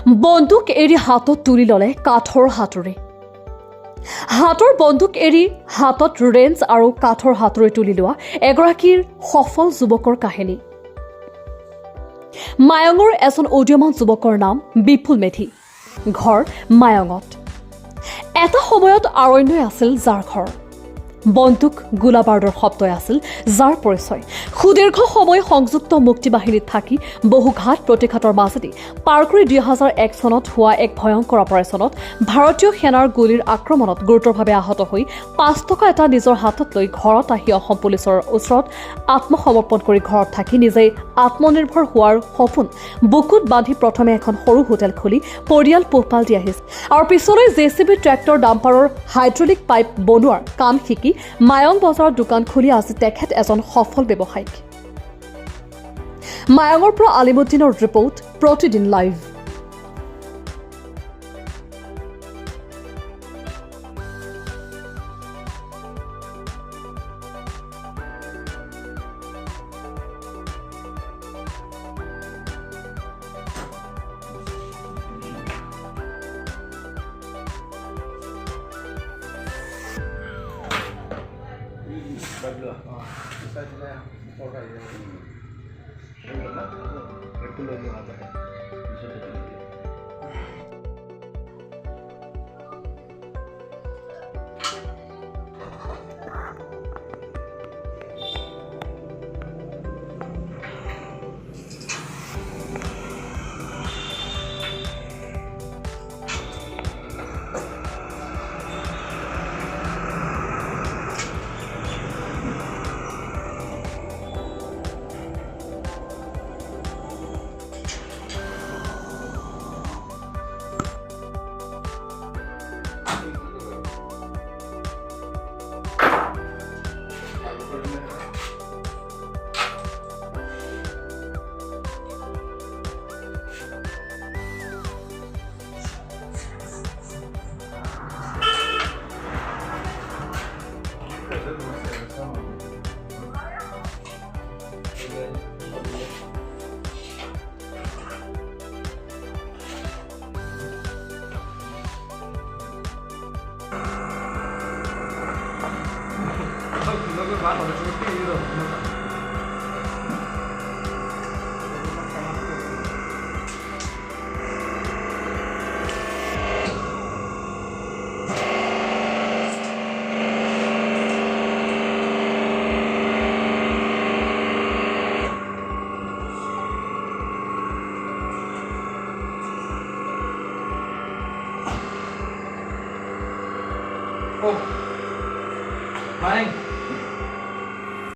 বন্দুক এৰি হাতত তুলি ল'লে কাঠৰ হাতুৰি। হাতৰ বন্দুক এৰি হাতত ৰেঞ্জ আৰু কাঠৰ হাতুৰি তুলি লোৱা এগৰাকীৰ সফল যুৱকৰ কাহিনী। মায়ঙৰ এজন উদীয়মান যুৱকৰ নাম বিপুল মেধি। ঘৰ মায়ঙত। এটা সময়ত অৰণ্যই আছিল যাৰ ঘৰ। বন্দুক গোলাবাৰুদৰ শব্দই আছিল যাৰ পৰিচয়। সুদীৰ্ঘ সময় সংযুক্ত মুক্তি বাহিনীত থাকি বহু ঘাট প্ৰতিঘাতৰ মাজেদি পাৰ কৰি 2001 চনত হোৱা এক ভয়ংকৰ অপাৰেচনত ভাৰতীয় সেনাৰ গুলীৰ আক্ৰমণত গুৰুতৰভাৱে আহত হৈ 5 টকা এটা নিজৰ হাতত লৈ ঘৰত আহি অসম পুলিচৰ ওচৰত আত্মসমৰ্পণ কৰি ঘৰত থাকি নিজেই আত্মনিৰ্ভৰ হোৱাৰ সপোন বুকুত বান্ধি প্ৰথমে এখন সৰু হোটেল খুলি পৰিয়াল পোহপাল দি আহিছে আৰু পিছলৈ জেচিবি ট্ৰেক্টৰ ডাম্পাৰৰ হাইড্ৰলিক পাইপ বনোৱাৰ কাম শিকি মায়ং বজাৰত দোকান খুলি আজি তেখেত এজন সফল ব্যৱসায়িক। মায়ঙৰ পৰা আলিমুদ্দিনৰ ৰিপৰ্ট, প্ৰতিদিন লাইভ। Bang.